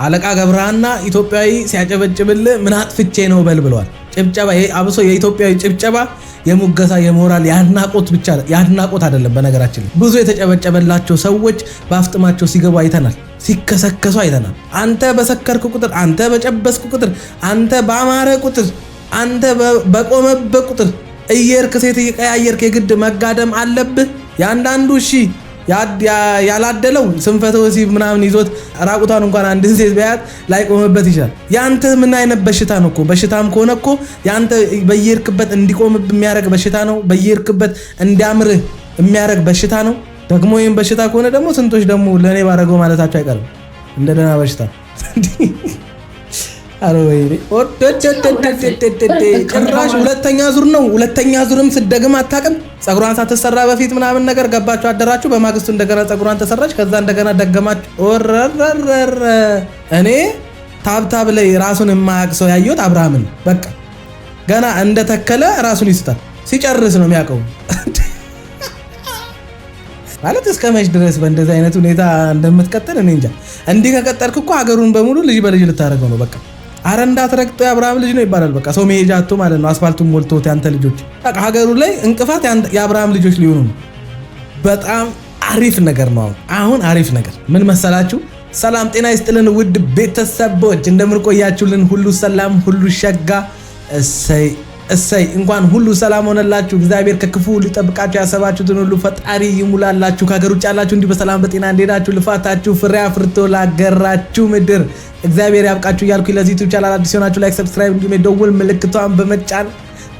አለቃ ገብረሃና ኢትዮጵያዊ ሲያጨበጭብል ምን አጥፍቼ ነው በል ብለዋል። ጭብጨባ አብሶ የኢትዮጵያዊ ጭብጨባ የሙገሳ የሞራል ያድናቆት ብቻ ያድናቆት አይደለም። በነገራችን ብዙ የተጨበጨበላቸው ሰዎች በአፍጥማቸው ሲገቡ አይተናል፣ ሲከሰከሱ አይተናል። አንተ በሰከርክ ቁጥር፣ አንተ በጨበስክ ቁጥር፣ አንተ ባማረ ቁጥር፣ አንተ በቆመበት ቁጥር እየርክ ሴት እየቀያየርክ የግድ መጋደም አለብህ። ያንዳንዱ እሺ ያላደለው ስንፈተ ወሲብ ምናምን ይዞት ራቁቷን እንኳን አንድ ሴት ቢያት ላይ ቆመበት ይችላል። ያንተ ምን አይነት በሽታ ነው እኮ? በሽታም ከሆነ እኮ ያንተ በየርክበት እንዲቆምብ የሚያረግ በሽታ ነው። በየርክበት እንዲያምርህ የሚያረግ በሽታ ነው። ደግሞ ይሄን በሽታ ከሆነ ደግሞ ስንቶች ደግሞ ለኔ ባረገው ማለታቸው አይቀርም እንደደና በሽታ አሮይሪ ጭራሽ ሁለተኛ ዙር ነው። ሁለተኛ ዙርም ስደግም አታውቅም። ጸጉሯን ሳትሰራ በፊት ምናምን ነገር ገባችሁ አደራችሁ። በማግስቱ እንደገና ጸጉሯን ተሰራች። ከዛ እንደገና ደገማችሁ። ወረረረ እኔ ታብታብ ላይ ራሱን የማያውቅ ሰው ያየሁት አብርሃምን በቃ ገና እንደተከለ ራሱን ይስታል። ሲጨርስ ነው የሚያውቀው። ማለት እስከ መች ድረስ በእንደዚህ አይነት ሁኔታ እንደምትቀጥል እኔ እንጃ። እንዲህ ከቀጠልክ እኮ ሀገሩን በሙሉ ልጅ በልጅ ልታደርገው ነው በቃ። አረ እንዳትረግጦ የአብርሃም ልጅ ነው ይባላል። በቃ ሰው መሄጃ አጥቶ ማለት ነው። አስፋልቱን ሞልቶት ያንተ ልጆች በቃ ሀገሩ ላይ እንቅፋት የአብርሃም ልጆች ሊሆኑ ነው። በጣም አሪፍ ነገር ነው። አሁን አሪፍ ነገር ምን መሰላችሁ? ሰላም ጤና ይስጥልን ውድ ቤተሰቦች፣ እንደምንቆያችሁልን ሁሉ ሰላም ሁሉ ሸጋ። እሰይ እንኳን ሁሉ ሰላም ሆነላችሁ። እግዚአብሔር ከክፉ ሊጠብቃችሁ ያሰባችሁትን ሁሉ ፈጣሪ ይሙላላችሁ። ከሀገር ውጭ ያላችሁ እንዲህ በሰላም በጤና እንደሄዳችሁ ልፋታችሁ ፍሬ አፍርቶ ላገራችሁ ምድር እግዚአብሔር ያብቃችሁ እያልኩ ለዚህ ዩቲዩብ ቻናል አዲስ ሆናችሁ ላይክ፣ ሰብስክራይብ እንዲሁም የደውል ምልክቷን በመጫን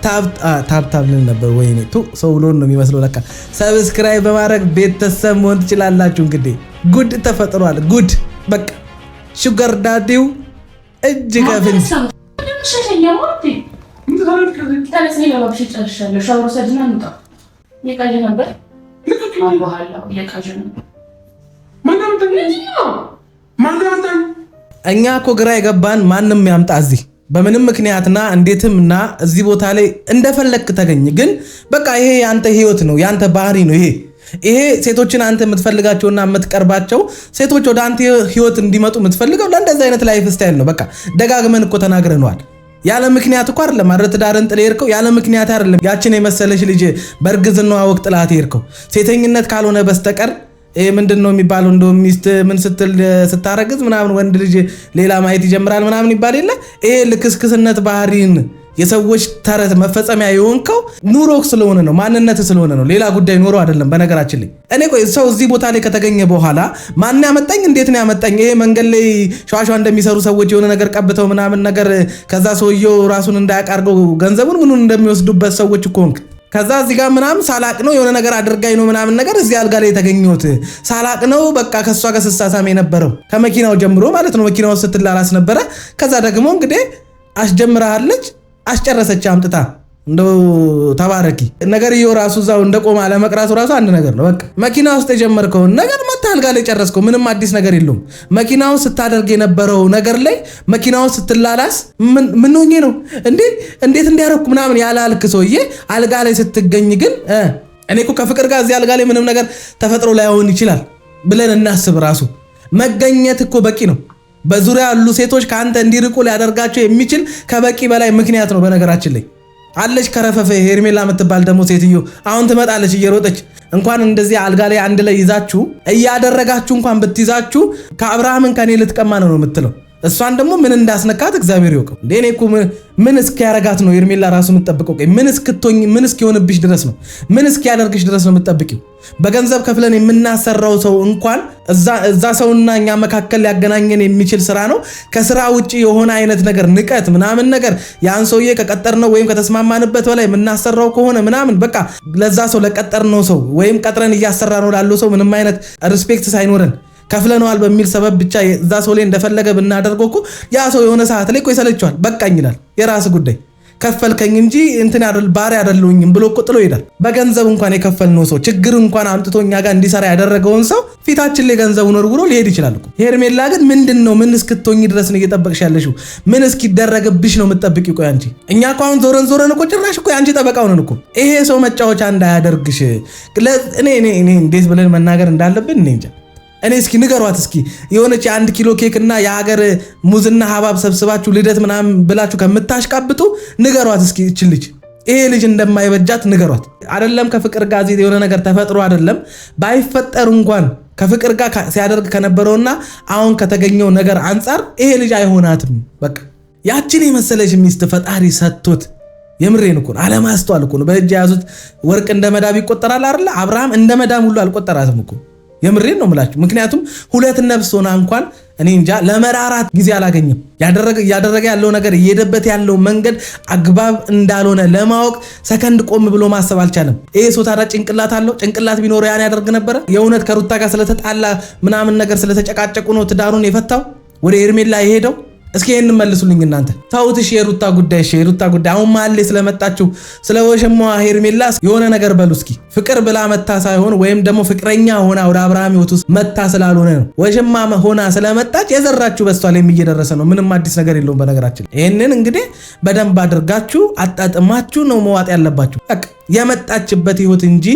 ታብ ልን ነበር ወይኔ ሰው ብሎን ነው የሚመስለው ለካ። ሰብስክራይብ በማድረግ ቤተሰብ መሆን ትችላላችሁ። እንግዲህ ጉድ ተፈጥሯል። ጉድ በቃ ሹገር ዳዲው እጅ ከፍንጅ እኛ እኮ ግራ የገባን ማንም ያምጣ እዚህ በምንም ምክንያትና እንዴትምና እዚህ ቦታ ላይ እንደፈለክ ተገኝ። ግን በቃ ይሄ ያንተ ህይወት ነው፣ ያንተ ባህሪ ነው። ይሄ ሴቶችን አንተ የምትፈልጋቸውና የምትቀርባቸው ሴቶች ወደ አንተ ህይወት እንዲመጡ የምትፈልገው ለእንደዚህ አይነት ላይፍ ስታይል ነው። በቃ ደጋግመን እኮ ተናግረነዋል። ያለ ምክንያት እኮ አይደለም ማረ ትዳርን ጥለ ይርከው፣ ያለ ምክንያት አይደለም ያችን የመሰለሽ ልጅ በእርግዝናዋ ወቅት ጥላት ይርከው። ሴተኝነት ካልሆነ በስተቀር ምንድነው የሚባለው? እንደው ሚስት ምን ስትል ስታረግዝ ምናምን ወንድ ልጅ ሌላ ማየት ይጀምራል ምናምን ይባል የለ። ይሄ ልክስክስነት ባህሪን የሰዎች ተረት መፈጸሚያ የሆንከው ኑሮ ስለሆነ ነው፣ ማንነት ስለሆነ ነው። ሌላ ጉዳይ ኑሮ አይደለም። በነገራችን ላይ እኔ ቆይ ሰው እዚህ ቦታ ላይ ከተገኘ በኋላ ማን ያመጣኝ እንዴት ነው ያመጣኝ? ይሄ መንገድ ላይ ሸዋሸዋ እንደሚሰሩ ሰዎች የሆነ ነገር ቀብተው ምናምን ነገር ከዛ ሰውየው ራሱን እንዳያቃርገው ገንዘቡን ምኑን እንደሚወስዱበት ሰዎች እኮ ሆንክ። ከዛ እዚህ ጋር ምናምን ሳላቅ ነው የሆነ ነገር አድርጋኝ ነው ምናምን ነገር እዚህ አልጋ ላይ የተገኘሁት ሳላቅ ነው። በቃ ከሷ ጋር ስሳሳም የነበረው ከመኪናው ጀምሮ ማለት ነው። መኪናው ስትላላስ ነበረ። ከዛ ደግሞ እንግዲህ አስጀምራለች፣ አስጨረሰች አምጥታ። እንደው ተባረኪ ነገርየው ራሱ እዛው እንደቆማ ለመቅራቱ ራሱ አንድ ነገር ነው። በቃ መኪና ውስጥ የጀመርከውን ነገር መታ አልጋ ላይ ጨረስከው። ምንም አዲስ ነገር የለውም። መኪናው ስታደርግ የነበረው ነገር ላይ መኪናው ስትላላስ ምን ሆኜ ነው እንዴት እንዲያረኩ ምናምን ያላልክ ሰውዬ አልጋ ላይ ስትገኝ ግን እኔ እኮ ከፍቅር ጋር እዚህ አልጋ ላይ ምንም ነገር ተፈጥሮ ላይሆን ይችላል ብለን እናስብ። ራሱ መገኘት እኮ በቂ ነው። በዙሪያ ያሉ ሴቶች ከአንተ እንዲርቁ ሊያደርጋቸው የሚችል ከበቂ በላይ ምክንያት ነው። በነገራችን ላይ አለች ከረፈፈ ሄርሜላ የምትባል ደግሞ ሴትዮ አሁን ትመጣለች እየሮጠች። እንኳን እንደዚህ አልጋ ላይ አንድ ላይ ይዛችሁ እያደረጋችሁ እንኳን ብትይዛችሁ ከአብርሃምን ከኔ ልትቀማ ነው የምትለው። እሷን ደግሞ ምን እንዳስነካት እግዚአብሔር ይወቀው። እኔ እኮ ምን እስኪያረጋት ነው ሄርሜላ ራሱ የምትጠብቀው? ምን እስክትሆኝ ምን እስኪሆንብሽ ድረስ ነው? ምን እስኪያደርግሽ ድረስ ነው የምትጠብቂው? በገንዘብ ከፍለን የምናሰራው ሰው እንኳን እዛ ሰውና እኛ መካከል ሊያገናኘን የሚችል ስራ ነው። ከስራ ውጪ የሆነ አይነት ነገር ንቀት ምናምን ነገር ያን ሰውዬ ከቀጠርነው ወይም ከተስማማንበት በላይ የምናሰራው ከሆነ ምናምን በቃ ለዛ ሰው ለቀጠርነው ሰው ወይም ቀጥረን እያሰራ ነው ላለው ሰው ምንም አይነት ሪስፔክት ሳይኖረን ከፍለነዋል በሚል ሰበብ ብቻ እዛ ሰው ላይ እንደፈለገ ብናደርገው እኮ ያ ሰው የሆነ ሰዓት ላይ እኮ ይሰለቸዋል። በቃኝ ይላል። የራስ ጉዳይ ከፈልከኝ እንጂ እንትን ባሪ አይደለሁኝም ብሎ እኮ ጥሎ ይሄዳል። በገንዘብ እንኳን የከፈልነው ሰው ችግር እንኳን አምጥቶ እኛ ጋር እንዲሰራ ያደረገውን ሰው ፊታችን ላይ ገንዘቡን ወርውሮ ሊሄድ ይችላል እኮ። ሄርሜላ ግን ምንድነው? ምን እስክትሆኝ ድረስ ነው እየጠበቅሽ ያለሽው? ምን እስኪደረግብሽ ነው የምትጠብቂው? ቆይ አንቺ እኛ እኮ አሁን ዞረን እኮ ጭራሽ እኮ አንቺ ጠበቃው ነን እኮ። ይሄ ሰው መጫወቻ እንዳያደርግሽ እኔ እንዴት ብለን መናገር እንዳለብን እኔ እንጃ። እኔ እስኪ ንገሯት እስኪ የሆነች 1 ኪሎ ኬክ እና የሀገር ሙዝና ሐባብ ሰብስባችሁ ልደት ምናምን ብላችሁ ከምታሽቃብጡ ንገሯት እስኪ እቺ ልጅ ይሄ ልጅ እንደማይበጃት ንገሯት። አይደለም ከፍቅር ጋር የሆነ ነገር ተፈጥሮ አይደለም ባይፈጠር እንኳን ከፍቅር ጋር ሲያደርግ ከነበረውና አሁን ከተገኘው ነገር አንፃር ይሄ ልጅ አይሆናትም። በቃ ያችን የመሰለች ሚስት ፈጣሪ ሰጥቶት የምሬን እኮ ነው። አለማስተዋል እኮ ነው። በእጅ ያዙት ወርቅ እንደ መዳብ ይቆጠራል አይደል? አብርሃም እንደ መዳም ሁሉ አልቆጠራትም እኮ የምሬን ነው የምላችሁ። ምክንያቱም 2 ነፍስ ሆና እንኳን እኔ እንጃ ለመራራት ጊዜ አላገኘም። ያደረገ ያለው ነገር እየሄደበት ያለው መንገድ አግባብ እንዳልሆነ ለማወቅ ሰከንድ ቆም ብሎ ማሰብ አልቻለም። ይሄ ሰው ታዲያ ጭንቅላት አለው? ጭንቅላት ቢኖረው ያን ያደርግ ነበረ? የእውነት ከሩታ ጋር ስለተጣላ ምናምን ነገር ስለተጨቃጨቁ ነው ትዳሩን የፈታው ወደ ሄርሜላ የሄደው? እስኪ ይሄንን መልሱልኝ እናንተ። ታውትሽ የሩታ ጉዳይ አሁን መሀል ላይ ስለመጣችሁ ስለ ወሸማዋ ሄርሜላ የሆነ ነገር በሉ እስኪ። ፍቅር ብላ መታ ሳይሆን ወይም ደግሞ ፍቅረኛ ሆና ወደ አብርሃም ሕይወት ውስጥ መታ ስላልሆነ ነው። ወሸማ ሆና ስለመጣች የዘራችሁ በሷ ላይ እየደረሰ ነው። ምንም አዲስ ነገር የለውም በነገራችን። ይሄንን እንግዲህ በደንብ አድርጋችሁ አጣጥማችሁ ነው መዋጥ ያለባችሁ። በቃ የመጣችበት ሕይወት እንጂ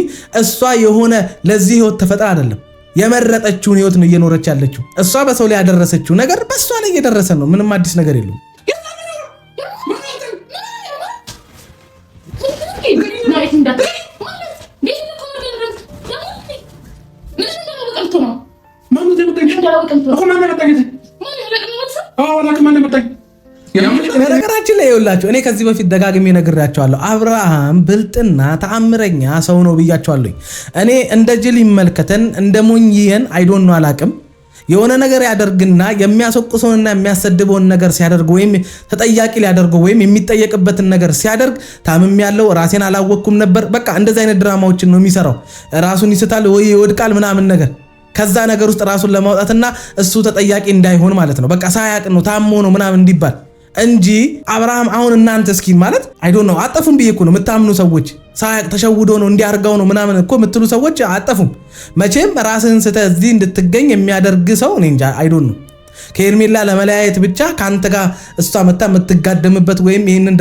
እሷ የሆነ ለዚህ ሕይወት ተፈጥራ አይደለም። የመረጠችውን ሕይወት ነው እየኖረች ያለችው። እሷ በሰው ላይ ያደረሰችው ነገር በሷ ላይ እየደረሰ ነው። ምንም አዲስ ነገር የለውም። በነገራችን ላይ ይኸውላችሁ እኔ ከዚህ በፊት ደጋግሜ ነግራቸዋለሁ። አብርሃም ብልጥና ተአምረኛ ሰው ነው ብያቸዋለሁ። እኔ እንደ ጅል ይመልከተን እንደ ሞኝየን አይዶን ነው አላቅም። የሆነ ነገር ያደርግና የሚያስወቅሰውንና የሚያሰድበውን ነገር ሲያደርግ ወይም ተጠያቂ ሊያደርገው ወይም የሚጠየቅበትን ነገር ሲያደርግ ታምም ያለው ራሴን አላወቅኩም ነበር። በቃ እንደዚህ አይነት ድራማዎችን ነው የሚሰራው። ራሱን ይስታል ወይ ይወድቃል ምናምን ነገር ከዛ ነገር ውስጥ ራሱን ለማውጣትና እሱ ተጠያቂ እንዳይሆን ማለት ነው። በቃ ሳያቅ ነው ታሞ ነው ምናምን እንዲባል እንጂ አብርሃም አሁን እናንተ እስኪ ማለት አይዶን ነው አጠፉም ብዬ እኮ ነው የምታምኑ ሰዎች ሳያቅ ተሸውዶ ነው እንዲያርጋው ነው ምናምን እኮ የምትሉ ሰዎች አጠፉም። መቼም ራስህን ስተህ እዚህ እንድትገኝ የሚያደርግ ሰው እኔ እንጃ አይዶን ነው። ከሄርሜላ ለመለያየት ብቻ ካንተ ጋር እሷ መጣ የምትጋደምበት ወይም ይሄንን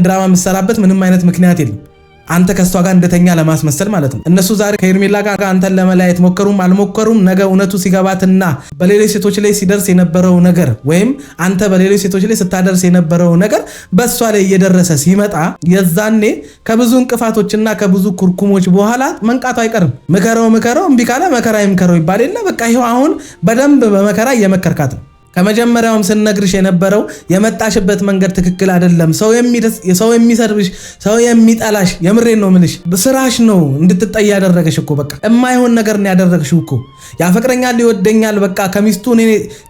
ድራማ የምትሰራበት ምንም አይነት ምክንያት የለም። አንተ ከሷ ጋር እንደተኛ ለማስመሰል ማለት ነው። እነሱ ዛሬ ከሄርሜላ ጋር አንተን ለመለያየት ሞከሩም አልሞከሩም ነገ እውነቱ ሲገባትና በሌሎች ሴቶች ላይ ሲደርስ የነበረው ነገር ወይም አንተ በሌሎች ሴቶች ላይ ስታደርስ የነበረው ነገር በሷ ላይ እየደረሰ ሲመጣ የዛኔ ከብዙ እንቅፋቶችና ከብዙ ኩርኩሞች በኋላ መንቃቱ አይቀርም። ምከረው እምቢ ካለ መከራ ይምከረው ይባል የለ። በቃ ይሄው አሁን በደንብ በመከራ እየመከርካት ነው። ከመጀመሪያውም ስንነግርሽ የነበረው የመጣሽበት መንገድ ትክክል አይደለም። ሰው የሚሰድብሽ፣ ሰው የሚጠላሽ የምሬን ነው ምልሽ ስራሽ ነው እንድትጠይ ያደረገሽ እኮ በቃ የማይሆን ነገር ነው ያደረግሽው እኮ። ያፈቅረኛል ይወደኛል በቃ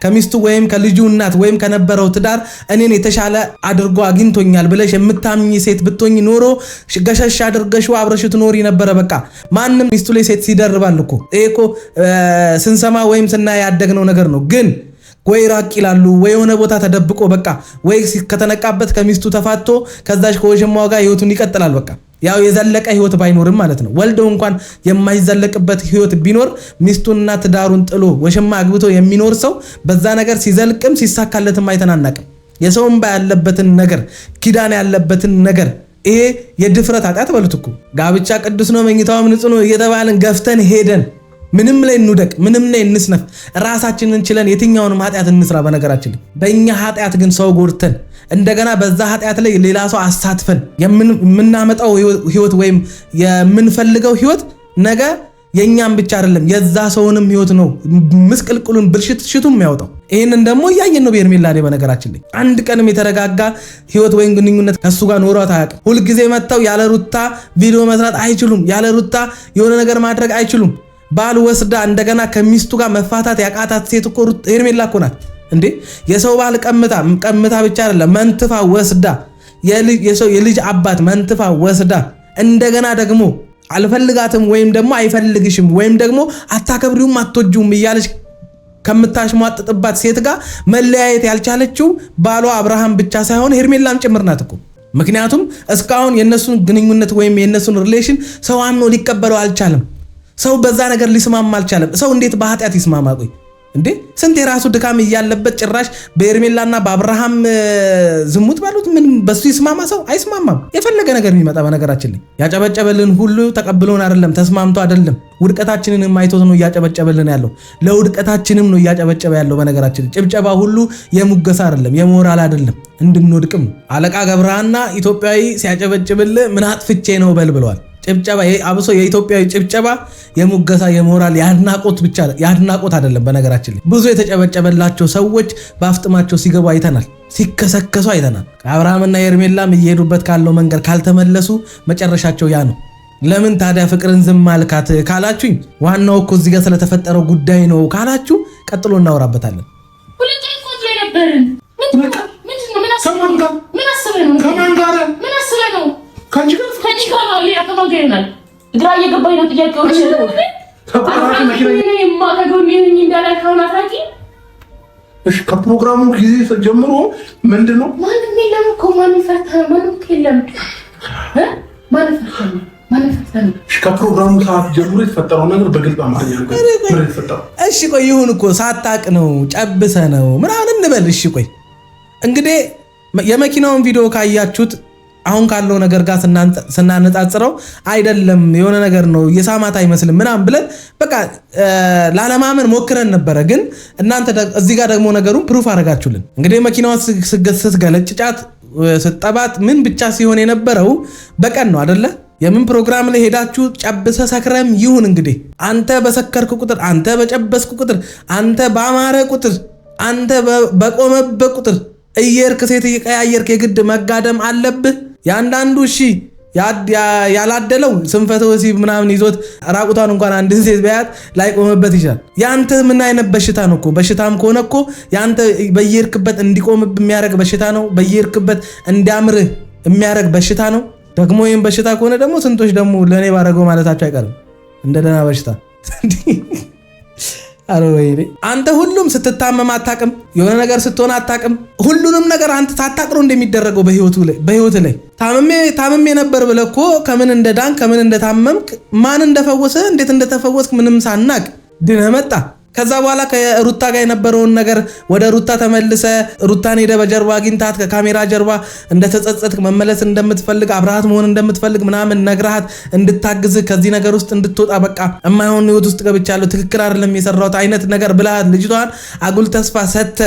ከሚስቱ ወይም ከልጁ እናት ወይም ከነበረው ትዳር እኔን የተሻለ አድርጎ አግኝቶኛል ብለሽ የምታምኝ ሴት ብትሆኝ ኖሮ ገሸሽ አድርገሽው አብረሽ ትኖሪ ነበረ። በቃ ማንም ሚስቱ ላይ ሴት ሲደርባል እኮ ይሄ እኮ ስንሰማ ወይም ስናይ ያደግነው ነገር ነው። ግን ወይ ራቅ ይላሉ ወይ የሆነ ቦታ ተደብቆ በቃ ወይ ከተነቃበት ከሚስቱ ተፋቶ ከዛሽ ከወሸማው ጋር ህይወቱን ይቀጥላል። በቃ ያው የዘለቀ ህይወት ባይኖርም ማለት ነው። ወልደው እንኳን የማይዘለቅበት ህይወት ቢኖር ሚስቱንና ትዳሩን ጥሎ ወሸማ አግብቶ የሚኖር ሰው በዛ ነገር ሲዘልቅም ሲሳካለትም አይተናናቅም። የሰው እንባ ያለበትን ነገር ኪዳን ያለበትን ነገር ይሄ የድፍረት ኃጢአት በሉት እኮ። ጋብቻ ቅዱስ ነው መኝታውም ንጹህ ነው እየተባለን ገፍተን ሄደን ምንም ላይ እንውደቅ ምንም ላይ እንስነፍ ራሳችንን ችለን የትኛውንም ኃጢአት እንስራ። በነገራችን ላይ በእኛ ኃጢአት ግን ሰው ጎድተን እንደገና በዛ ኃጢአት ላይ ሌላ ሰው አሳትፈን የምናመጣው ህይወት ወይም የምንፈልገው ህይወት ነገ የኛም ብቻ አይደለም የዛ ሰውንም ህይወት ነው ምስቅልቅሉን ብልሽቱም ያወጣው። ይሄንን ደግሞ እያየን ነው በሄርሜላ ላይ። በነገራችን ላይ አንድ ቀንም የተረጋጋ ህይወት ወይም ግንኙነት ከሱ ጋር ኖሯት አያውቅም። ሁልጊዜ መጥተው ያለ ሩታ ቪዲዮ መስራት አይችሉም። ያለ ሩታ የሆነ ነገር ማድረግ አይችሉም። ባል ወስዳ እንደገና ከሚስቱ ጋር መፋታት ያቃታት ሴት እኮ ሄርሜላ እኮ ናት እንዴ። የሰው ባል ቀምታ ብቻ አይደለም መንትፋ ወስዳ የልጅ አባት መንትፋ ወስዳ እንደገና ደግሞ አልፈልጋትም ወይም ደግሞ አይፈልግሽም ወይም ደግሞ አታከብሪውም አትወጂውም እያለች ከምታሽሟጥጥባት ሴት ጋር መለያየት ያልቻለችው ባሏ አብርሃም ብቻ ሳይሆን ሄርሜላም ጭምር ናት እኮ። ምክንያቱም እስካሁን የነሱን ግንኙነት ወይም የነሱን ሪሌሽን ሰው አምኖ ሊቀበለው አልቻለም። ሰው በዛ ነገር ሊስማማ አልቻለም። ሰው እንዴት በኃጢአት ይስማማ? ቆይ እንዴ ስንት የራሱ ድካም እያለበት ጭራሽ በኤርሜላና በአብርሃም ዝሙት ባሉት ምን በሱ ይስማማ ሰው አይስማማም። የፈለገ ነገር የሚመጣ በነገራችን ላይ ያጨበጨበልን ሁሉ ተቀብሎን አይደለም ተስማምቶ አይደለም ውድቀታችንን አይቶት ነው እያጨበጨበልን ያለው። ለውድቀታችንም ነው እያጨበጨበ ያለው። በነገራችን ጭብጨባ ሁሉ የሙገሳ አይደለም የሞራል አይደለም እንድንወድቅም። አለቃ ገብረሃና ኢትዮጵያዊ ሲያጨበጭብል ምን አጥፍቼ ነው በል ብለዋል። ጭብጨባ አብሶ የኢትዮጵያዊ ጭብጨባ የሙገሳ የሞራል ያድናቆት ብቻ ያድናቆት አይደለም። በነገራችን ላይ ብዙ የተጨበጨበላቸው ሰዎች በአፍጥማቸው ሲገቡ አይተናል፣ ሲከሰከሱ አይተናል። አብርሃምና ኤርሜላም እየሄዱበት ካለው መንገድ ካልተመለሱ መጨረሻቸው ያ ነው። ለምን ታዲያ ፍቅርን ዝም አልካት ካላችሁኝ ዋናው እኮ እዚህ ጋር ስለተፈጠረው ጉዳይ ነው ካላችሁ ቀጥሎ እናወራበታለን። ግራ እየገባኝ ነው ጥያቄዎች ከፕሮግራሙ ጊዜ ጀምሮ ምንድን ነው ማንም የለም እኮ ማንም የለም ከፕሮግራሙ ሰዓት ጀምሮ የተፈጠረው ነገር በግልጽ አማርኛ ነው። እሺ ቆይ ይሁን እኮ ሳታቅ ነው ጨብሰ ነው ምናምን እንበል። እሺ ቆይ እንግዲህ የመኪናውን ቪዲዮ ካያችሁት አሁን ካለው ነገር ጋር ስናነጻጽረው አይደለም የሆነ ነገር ነው የሳማት አይመስልም ምናምን ብለን በቃ ላለማመን ሞክረን ነበረ። ግን እናንተ እዚህ ጋር ደግሞ ነገሩን ፕሩፍ አደረጋችሁልን። እንግዲህ መኪናዋ ስትገለጭጫት ስትጠባት ምን ብቻ ሲሆን የነበረው በቀን ነው አይደለ? የምን ፕሮግራም ላይ ሄዳችሁ ጨብሰ ሰክረም ይሁን እንግዲህ አንተ በሰከርክ ቁጥር፣ አንተ በጨበስክ ቁጥር፣ አንተ ባማረ ቁጥር፣ አንተ በቆመበት ቁጥር እየርክ ሴት እየቀያየርክ የግድ መጋደም አለብህ። ያንዳንዱ እሺ ያላደለው ስንፈተ ወሲብ ምናምን ይዞት ራቁቷን እንኳን አንድ ሴት ቢያት ላይ ቆመበት ይችላል። ያንተ ምን አይነት በሽታ ነው እኮ? በሽታም ከሆነ እኮ ያንተ በየርክበት እንዲቆምብ የሚያደርግ በሽታ ነው። በየርክበት እንዲያምርህ የሚያደርግ በሽታ ነው። ደግሞ ይሄን በሽታ ከሆነ ደግሞ ስንቶች ደግሞ ለኔ ባረገው ማለታቸው አይቀርም እንደ ደህና በሽታ። አረ ወይኔ አንተ ሁሉም ስትታመም አታቅም፣ የሆነ ነገር ስትሆን አታቅም። ሁሉንም ነገር አንተ ታጣቅሮ እንደሚደረገው በህይወት ላይ ታመሜ ነበር ብለህ እኮ ከምን እንደዳን ከምን እንደታመምክ ማን እንደፈወሰ እንዴት እንደተፈወስክ ምንም ሳናቅ ድነህ መጣ። ከዛ በኋላ ከሩታ ጋር የነበረውን ነገር ወደ ሩታ ተመልሰ ሩታን ሄደ በጀርባ አግኝታት ከካሜራ ጀርባ እንደተጸጸትክ መመለስ እንደምትፈልግ አብረሃት መሆን እንደምትፈልግ ምናምን ነግረሃት እንድታግዝ ከዚህ ነገር ውስጥ እንድትወጣ በቃ የማይሆን ህይወት ውስጥ ገብቻለሁ ትክክል አይደለም የሰራሁት አይነት ነገር ብለሃት ልጅቷን አጉል ተስፋ ሰተ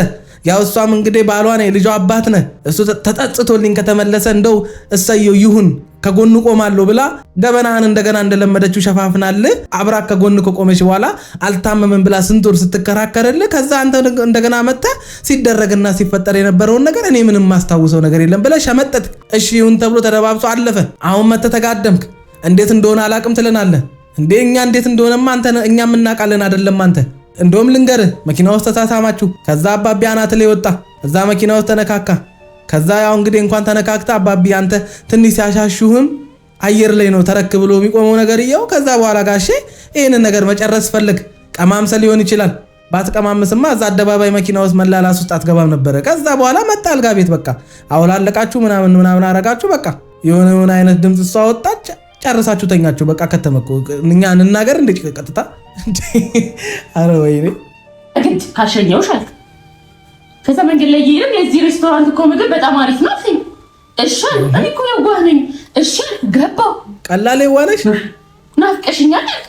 ያው እሷም እንግዲህ ባሏ ነኝ ልጇ አባት ነህ እሱ ተጸጽቶልኝ ከተመለሰ እንደው እሰየው ይሁን ከጎኑ ቆማለሁ ብላ ገበናህን እንደገና እንደለመደችው ሸፋፍናል። አብራ ከጎኑ ከቆመች በኋላ አልታመመም ብላ ስንቶር ስትከራከርልህ ከዛ አንተ እንደገና መጣ ሲደረግና ሲፈጠር የነበረውን ነገር እኔ ምንም ማስታውሰው ነገር የለም ብለህ ሸመጠት። እሺ ይሁን ተብሎ ተደባብሶ አለፈ። አሁን መተህ ተጋደምክ። እንዴት እንደሆነ አላቅም ትለናለህ እንዴ? እኛ እንዴት እንደሆነማ አንተ እኛም እናውቃለን አይደለም አንተ? እንደውም ልንገርህ መኪና ውስጥ ተሳሳማችሁ። ከዛ አባቢ አናት ላይ ወጣ። እዛ መኪና ውስጥ ተነካካ። ከዛ ያው እንግዲህ እንኳን ተነካክታ አባቢ አንተ ትንሽ ሲያሻሹህም አየር ላይ ነው ተረክ ብሎ የሚቆመው ነገር ይያው። ከዛ በኋላ ጋሼ ይሄንን ነገር መጨረስ ፈልግ ቀማምሰ ሊሆን ይችላል። ባትቀማምስማ እዛ አደባባይ መኪና ውስጥ መላላስ ውስጥ አትገባም ነበረ። ከዛ በኋላ መጣ አልጋ ቤት በቃ አውላለቃችሁ ምናምን አረጋችሁ። በቃ የሆነ አይነት ድምጽ እሷ ወጣች። ጨርሳችሁ ተኛችሁ። በቃ ከተመኩ እኛ እንናገር እንደ ቀጥታ አረ ወይኔ አግንት ካሸኛውሽ አልክ። ከዛ መንገድ ላይ ይሄን የዚህ ሬስቶራንት እኮ ምግብ በጣም አሪፍ ነው አልከኝ። እሺ እኔ እኮ የዋህ ነኝ። እሺ ገባው። ቀላል የዋነሽ ናፍቀሽኛል አልክ።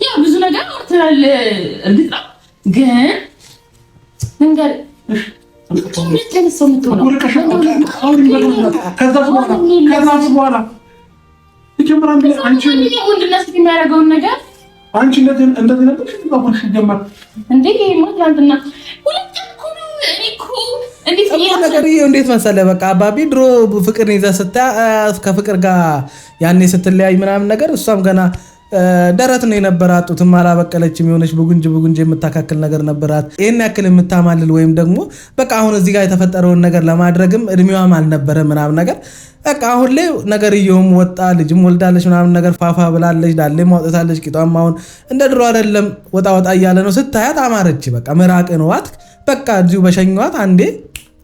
ያ ብዙ ነገር አውርተናል እርግጥ ነው ግን መንገድ በኋላ ይጀምራል። አንቺ ወንድነት የሚያደርገውን ነገር አንቺ እንደዚህ ነበር ሲባባሽ ጀመር እንዴ? ማንተና ሁለት እኮ እንዴት ነገር እንዴት መሰለህ? በቃ አባቢ ድሮ ፍቅር ይዘህ ከፍቅር ጋር ያኔ ስትለያይ ምናምን ነገር እሷም ገና ደረት ነው የነበራት። ጡትም አላበቀለችም። የሆነች ብጉንጅ የምታካክል ነገር ነበራት። ይሄን ያክል የምታማልል ወይም ደግሞ በቃ አሁን እዚህ ጋር የተፈጠረውን ነገር ለማድረግም እድሜዋም አልነበረ ምናምን ነገር በቃ አሁን ላይ ነገር ይየውም ወጣ ልጅም ወልዳለች ምናምን ነገር ፋፋ ብላለች። ዳሌም ማውጣታለች። ቂጧም አሁን እንደ ድሮ አይደለም ወጣ እያለ ነው። ስታያት አማረች። በቃ ምራቅ ነው ዋት በቃ እዚሁ በሸኛዋት አንዴ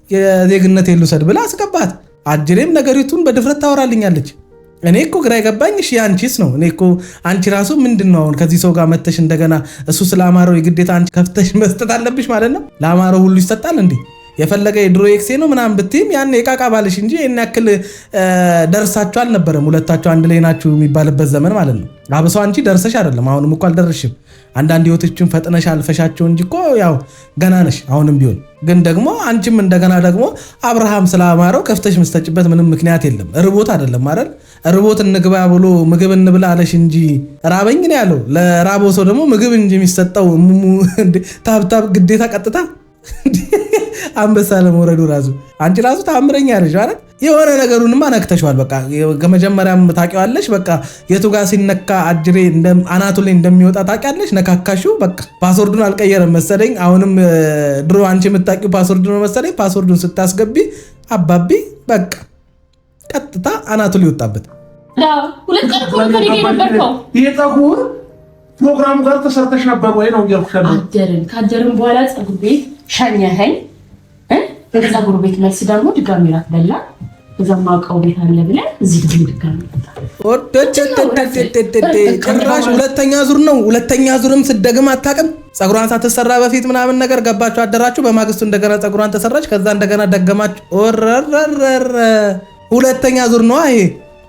የዜግነት የሉሰድ ብላ አስገባት። አጅሬም ነገሪቱን በድፍረት ታወራልኛለች። እኔ እኮ ግራ የገባኝ እሺ አንቺስ ነው። እኔ እኮ አንቺ ራሱ ምንድነው አሁን ከዚህ ሰው ጋር መተሽ እንደገና እሱ ስለአማረው የግዴታ አንቺ ከፍተሽ መስጠት አለብሽ ማለት ነው? ለአማረው ሁሉ ይሰጣል እንዴ? የፈለገ የድሮ ኤክሴ ነው ምናምን ብትይም ያን የቃቃ ባልሽ እንጂ እኔ ያክል ደርሳችሁ አልነበረም። ሁለታችሁ አንድ ላይ ናችሁ የሚባልበት ዘመን ማለት ነው። አብሶ አንቺ ደርሰሽ አይደለም፣ አሁንም እኮ አልደረስሽም። አንዳንድ ህይወቶችን ፈጥነሽ አልፈሻቸው እንጂ እኮ ያው ገና ነሽ አሁንም ቢሆን። ግን ደግሞ አንቺም እንደገና ደግሞ አብርሃም ስለአማረው ከፍተሽ መስጠጭበት ምንም ምክንያት የለም። ርቦት አይደለም አይደል? ርቦት እንግባ ብሎ ምግብ እንብላ አለሽ እንጂ ራበኝ ነው ያለው። ለራበው ሰው ደግሞ ምግብ እንጂ የሚሰጠው ታብታብ ግዴታ ቀጥታ አንበሳ ለመውረዱ ራሱ አንቺ ራሱ ታምረኛ ነሽ ማለት የሆነ ነገሩንማ ነክተሽዋል። በቃ ከመጀመሪያም ታውቂዋለሽ። በቃ የቱ ጋር ሲነካ አጅሬ አናቱ ላይ እንደሚወጣ ታውቂያለሽ። ነካካሽው። በቃ ፓስወርዱን አልቀየረም መሰለኝ። አሁንም ድሮ አንቺ የምታውቂው ፓስወርድ ነው መሰለኝ። ፓስወርዱን ስታስገቢ አባቢ በቃ ቀጥታ አናቱ ላይ ወጣበት። ሁለት ቀን እኮ ነበርከው የፀጉር ፕሮግራሙ ጋር ተሰርተሽ ነበር ወይ ነው ያልኩሽ። ካደርን በኋላ ፀጉር ቤት ሸኘኸኝ። ፀጉር ቤት መልስ ደግሞ ድጋሚ ራት በላ። እዛማ አውቀው ቤት አለ ብለን እዚህ ድጋሚ ጭራሽ ሁለተኛ ዙር ነው። ሁለተኛ ዙርም ስደግም አታውቅም። ፀጉሯን ሳትሰራ በፊት ምናምን ነገር ገባችሁ አደራችሁ። በማግስቱ እንደገና ፀጉሯን ተሰራች። ከዛ እንደገና ደገማችሁ። ወረረረረ ሁለተኛ ዙር ነው ይሄ።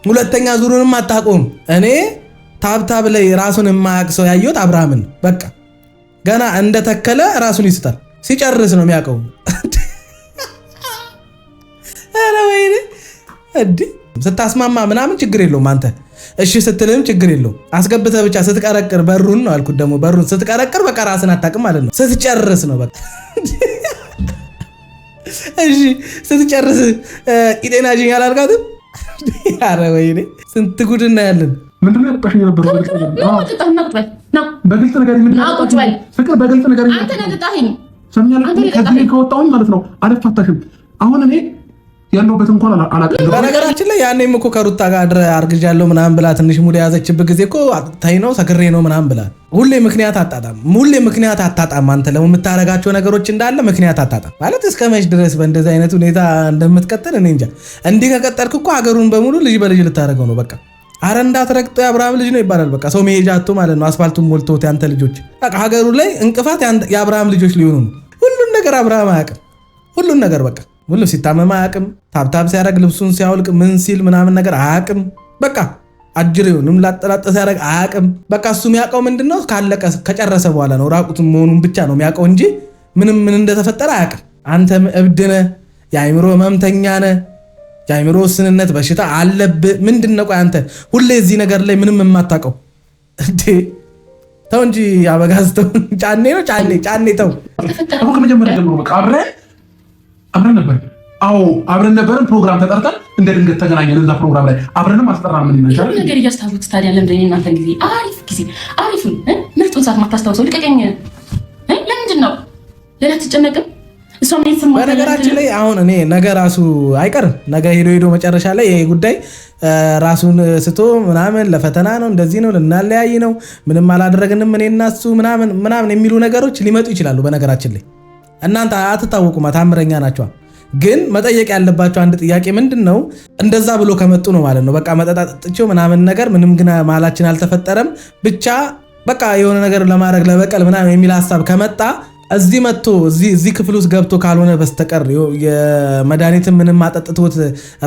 ሁለተኛ ዙሩንም አታውቁም። እኔ ታብታብ ላይ ራሱን የማያውቅ ሰው ያየሁት አብርሃምን በቃ ገና እንደተከለ ራሱን ይስታል። ሲጨርስ ነው የሚያውቀው። ኧረ ወይኔ እንዲህ ስታስማማ ምናምን ችግር የለውም። አንተ እሺ ስትልም ችግር የለውም። አስገብተህ ብቻ ስትቀረቅር በሩን ነው አልኩት። ደግሞ በሩን ስትቀረቅር በቃ ራስን አታውቅም ማለት ነው። ስትጨርስ ነው በቃ እሺ ስትጨርስ ኢጤናጅኝ አላልካትም? ኧረ ወይኔ ስንት ጉድ እናያለን። ምንድነው ያልጣሽ ነበር? በግልጽ ነገር ፍቅር በግልጽ ነገር ከዚህ ከወጣሁኝ ማለት ነው አልፋታሽም። አሁን እኔ ያለሁበት እንኳን አላውቅም። በነገራችን ላይ ያኔም እኮ ከሩታ ጋር አርግዣለሁ ምናምን ብላ ትንሽ ሙድ የያዘችበት ጊዜ እኮ ታይ ነው ሰክሬ ነው ምናምን ብላ ሁሌ ምክንያት አታጣም። አንተ ለምታረጋቸው ነገሮች እንዳለ ምክንያት አታጣም ማለት እስከ መች ድረስ በእንደዚህ አይነት ሁኔታ እንደምትቀጥል እኔ እንጃ። እንዲህ ከቀጠልክ እኮ ሀገሩን በሙሉ ልጅ በልጅ ልታደርገው ነው በቃ። አረ እንዳትረግጦ የአብርሃም ልጅ ነው ይባላል። በቃ ሰው መሄጃ አጥቶ ማለት ነው። አስፋልቱን ሞልቶት ያንተ ልጆች በቃ ሀገሩ ላይ እንቅፋት የአብርሃም ልጆች ሊሆኑ ነው። ሁሉን ነገር አብርሃም አያውቅም። ሁሉን ነገር በቃ ሁሉ ሲታመም አያውቅም። ታብታብ ሲያደርግ ልብሱን ሲያወልቅ ምን ሲል ምናምን ነገር አያውቅም። በቃ አጅሬውንም ላጠላጠ ሲያደርግ አያውቅም። በቃ እሱ የሚያውቀው ምንድነው ካለቀ ከጨረሰ በኋላ ነው ራቁቱን መሆኑን ብቻ ነው የሚያውቀው እንጂ ምን እንደተፈጠረ አያውቅም። አንተም እብድ ነህ፣ የአእምሮ ህመምተኛ ነህ፣ የአእምሮ ውስንነት በሽታ አለብህ። ምንድነው ቆይ አንተ ሁሌ እዚህ ነገር ላይ ምንም የማታውቀው እንዴ? ተው እንጂ አበጋዝ ተው። ጫኔ ነው ጫኔ ተው። ከመጀመሪያ ጀምሮ በቃ አብረን ነበር። አዎ አብረን ነበርን። ፕሮግራም ተጠርተን እንደ ድንገት ተገናኘን። እዛ ፕሮግራም ላይ አብረንም አልተጠራንም። ምን ይመቻል ነገር እያስታወስኩት ታዲያ ለምንድን ነው እናንተ ጊዜ አሪፍ ምርጡን ሰዓት ማታስታውሰው? ልቀቀኝ። ለምንድን ነው ሌላ ትጨነቅም? በነገራችን ላይ አሁን እኔ ነገ ራሱ አይቀርም። ነገ ሄዶ መጨረሻ ላይ ይሄ ጉዳይ ራሱን ስቶ ምናምን ለፈተና ነው እንደዚህ ነው ልናለያይ ነው ምንም አላደረግንም እኔ እና እሱ ምናምን የሚሉ ነገሮች ሊመጡ ይችላሉ። በነገራችን ላይ እናንተ አትታወቁም፣ ታምረኛ ናቸው። ግን መጠየቅ ያለባቸው አንድ ጥያቄ ምንድን ነው፣ እንደዛ ብሎ ከመጡ ነው ማለት ነው በቃ መጠጣጥቸው ምናምን ነገር ምንም ግን መሀላችን አልተፈጠረም ብቻ በቃ የሆነ ነገር ለማድረግ ለበቀል ምናምን የሚል ሀሳብ ከመጣ እዚህ መጥቶ እዚህ ክፍል ውስጥ ገብቶ ካልሆነ በስተቀር የመድኃኒት ምንም አጠጥቶት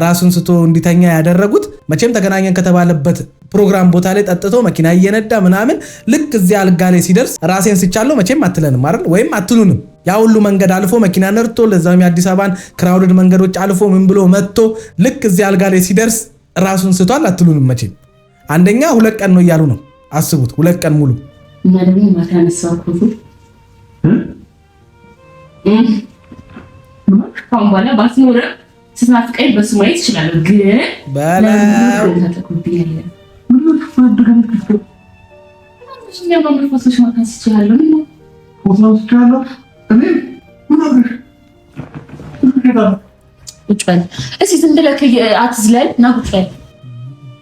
ራሱን ስቶ እንዲተኛ ያደረጉት መቼም ተገናኘን ከተባለበት ፕሮግራም ቦታ ላይ ጠጥቶ መኪና እየነዳ ምናምን ልክ እዚህ አልጋ ላይ ሲደርስ ራሴን ስቻለሁ መቼም አትለንም አይደል? ወይም አትሉንም። ያ ሁሉ መንገድ አልፎ መኪና ነርቶ ለዛም የአዲስ አበባን ክራውድድ መንገዶች አልፎ ምን ብሎ መጥቶ ልክ እዚህ አልጋ ላይ ሲደርስ ራሱን ስቷል አትሉንም መቼም። አንደኛ 2 ቀን ነው እያሉ ነው። አስቡት 2 ቀን ሙሉ እና ደግሞ ማታ ያነሳው ካሁን በኋላ ባትኖር ስትናፍቀኝ በሱ ማየት ይችላል። ግን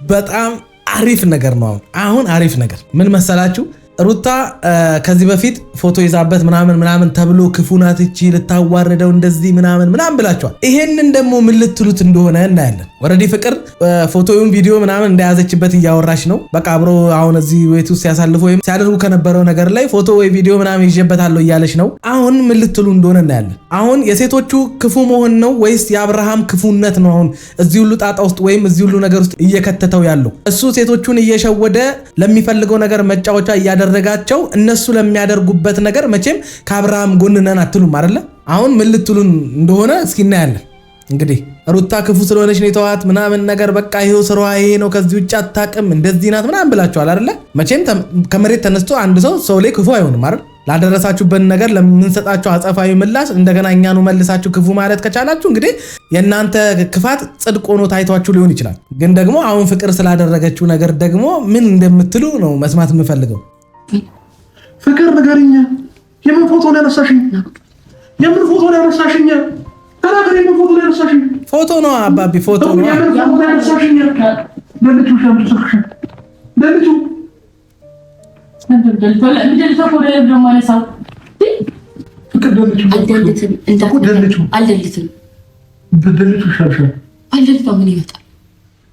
በጣም አሪፍ ነገር ነው። አሁን አሪፍ ነገር ምን መሰላችሁ? ሩታ ከዚህ በፊት ፎቶ ይዛበት ምናምን ተብሎ ክፉ ናት እቺ ልታዋርደው እንደዚህ ምናምን ብላችኋል። ይሄንን ደግሞ ምን ልትሉት እንደሆነ እናያለን። ኦልሬዲ ፍቅር ፎቶውን ቪዲዮ ምናምን እንደያዘችበት እያወራች ነው። በቃ አብሮ አሁን እዚህ ቤት ውስጥ ሲያሳልፉ ወይም ሲያደርጉ ከነበረው ነገር ላይ ፎቶ ወይ ቪዲዮ ምናምን ይዤበታለሁ እያለች ነው። አሁን ምን ልትሉ እንደሆነ እናያለን። አሁን የሴቶቹ ክፉ መሆን ነው ወይስ የአብርሃም ክፉነት ነው አሁን እዚህ ሁሉ ጣጣ ውስጥ ወይም እዚህ ሁሉ ነገር ውስጥ እየከተተው ያለው? እሱ ሴቶቹን እየሸወደ ለሚፈልገው ነገር መጫወቻ እያደረጋቸው እነሱ ለሚያደርጉበት ነገር መቼም ከአብርሃም ጎን ነን አትሉም አይደለ? አሁን ምን ልትሉን እንደሆነ እስኪ እናያለን። እንግዲህ ሩታ ክፉ ስለሆነች ነው የተዋት ምናምን ነገር በቃ ይሄው ስራዋ ይሄ ነው ከዚህ ውጭ አታውቅም እንደዚህ ናት ምናምን ብላችኋል አይደለ? መቼም ከመሬት ተነስቶ አንድ ሰው ላይ ክፉ አይሆንም አይደል? ላደረሳችሁበት ነገር ለምንሰጣችሁ አጸፋዊ ምላሽ እንደገና እኛኑ መልሳችሁ ክፉ ማለት ከቻላችሁ እንግዲህ የእናንተ ክፋት ጽድቅ ሆኖ ታይቷችሁ ሊሆን ይችላል። ግን ደግሞ አሁን ፍቅር ስላደረገችው ነገር ደግሞ ምን እንደምትሉ ነው መስማት የምፈልገው። ፍቅር ንገሪኝ፣ የምን ፎቶ ነው ያነሳሽኝ? የምን ፎቶ ነው ያነሳሽኝ? ተናገሪ፣ የምን ፎቶ ነው ያነሳሽኝ? ፎቶ ነው አባቢ፣ ፎቶ ነው ያነሳሽኝ። ለልጁ ሻምጥሽ ለልጁ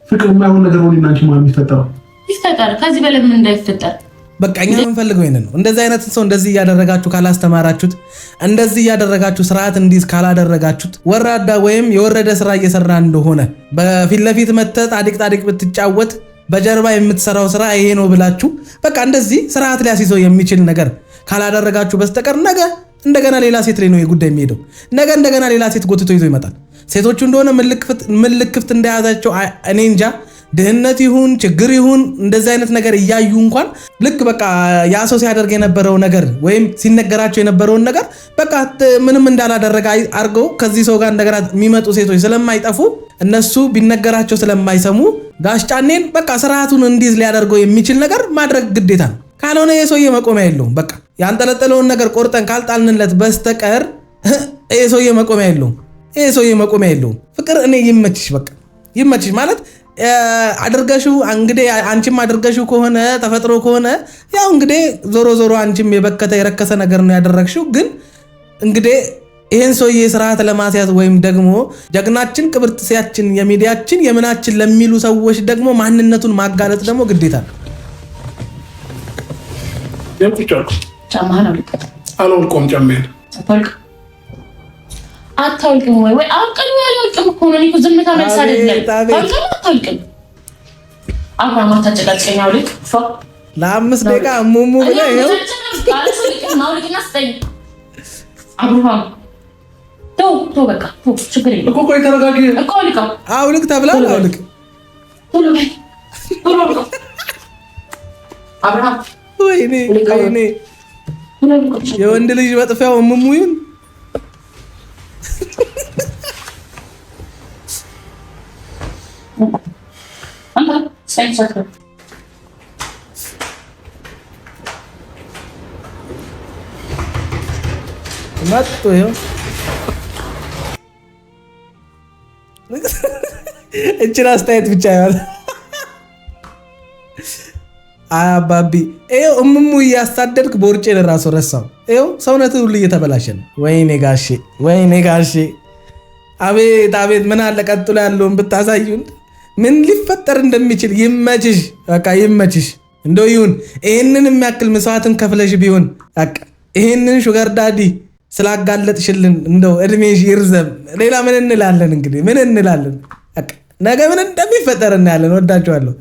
ፍቅር የማይሆን ነገር ሆነ እናንቺ ማለት ይፈጠር ከዚህ በላይ ምን እንዳይፈጠር በቃ እኛ የምንፈልገው ይሄንን ነው። እንደዚህ አይነት ሰው እንደዚህ እያደረጋችሁ ካላስተማራችሁት፣ እንደዚህ እያደረጋችሁ ስርዓት እንዲዝ ካላደረጋችሁት፣ ወራዳ ወይም የወረደ ስራ እየሰራ እንደሆነ በፊት ለፊት መተህ ጣዲቅ ብትጫወት በጀርባ የምትሰራው ስራ ይሄ ነው ብላችሁ በቃ እንደዚህ ስርዓት ሊያስይዘው የሚችል ነገር ካላደረጋችሁ በስተቀር ነገ እንደገና ሌላ ሴት ላይ ነው የጉዳይ የሚሄደው። ነገ እንደገና ሌላ ሴት ጎትቶ ይዞ ይመጣል። ሴቶቹ እንደሆነ ምን ልክፍት እንደያዛቸው እኔ እንጃ። ድህነት ይሁን ችግር ይሁን እንደዚህ አይነት ነገር እያዩ እንኳን ልክ በቃ ያ ሰው ሲያደርግ የነበረው ነገር ወይም ሲነገራቸው የነበረውን ነገር በቃ ምንም እንዳላደረገ አድርገው ከዚህ ሰው ጋር እንደገና የሚመጡ ሴቶች ስለማይጠፉ እነሱ ቢነገራቸው ስለማይሰሙ ጋሽ ጫኔን በቃ ስርዓቱን እንዲዝ ሊያደርገው የሚችል ነገር ማድረግ ግዴታ ነው። ካልሆነ የሰውዬ መቆሚያ የለውም። በቃ ያንጠለጠለውን ነገር ቆርጠን ካልጣልንለት በስተቀር ይሄ ሰውዬ መቆሚያ የለውም። ፍቅር እኔ ይመችሽ፣ በቃ ይመችሽ ማለት አድርገሽው እንግዲህ አንቺም አድርገሽው ከሆነ ተፈጥሮ ከሆነ ያው እንግዲህ ዞሮ አንቺም የበከተ የረከሰ ነገር ነው ያደረግሽው። ግን እንግዲህ ይሄን ሰውዬ ስርዓት ለማስያዝ ወይም ደግሞ ጀግናችን ቅብርጥሴያችን የሚዲያችን የምናችን ለሚሉ ሰዎች ደግሞ ማንነቱን ማጋለጥ ደግሞ ግዴታ ነው። አልወልቆም ጨሜን አታውልቅም ወይ አውቀኝ ያልወልቅም እኮ ነው። እኔ ዝምታ መልስ አይደለም። አታውልቅም አብራማ ተጨቃጨኛው ልክ ለአምስት ደቂቃ ሙሙ ብለህ ይኸው አብርሃም ተው በቃ ችግር የለም እኮ ቆይ ተረጋጊ እኮ ልቀው አውልቅ ተብሏል። አውልቅ አብርሃም ወይኔ የወንድ ልጅ መጥፊያው ሙሙ ይሁን መጥቶ ይኸው እችን አስተያየት ብቻ ይዋል አባቢ ይኸው እምሙ እያሳደድክ ቦርጬ ለራሱ ረሳው። ይኸው ሰውነት ሁሉ እየተበላሸ ነው። ወይኔ ጋሼ አቤት ምን አለ ቀጥሎ ያለውን ብታሳዩን ምን ሊፈጠር እንደሚችል። ይመችሽ፣ በቃ ይመችሽ። እንደው ይሁን ይሄንን የሚያክል መስዋዕትን ከፍለሽ ቢሆን በቃ ይሄንን ሹገር ዳዲ ስላጋለጥሽልን እንደው እድሜሽ ይርዘም። ሌላ ምን እንላለን እንግዲህ ምን እንላለን? ነገ ምን እንደሚፈጠር እናያለን። ወዳችኋለሁ።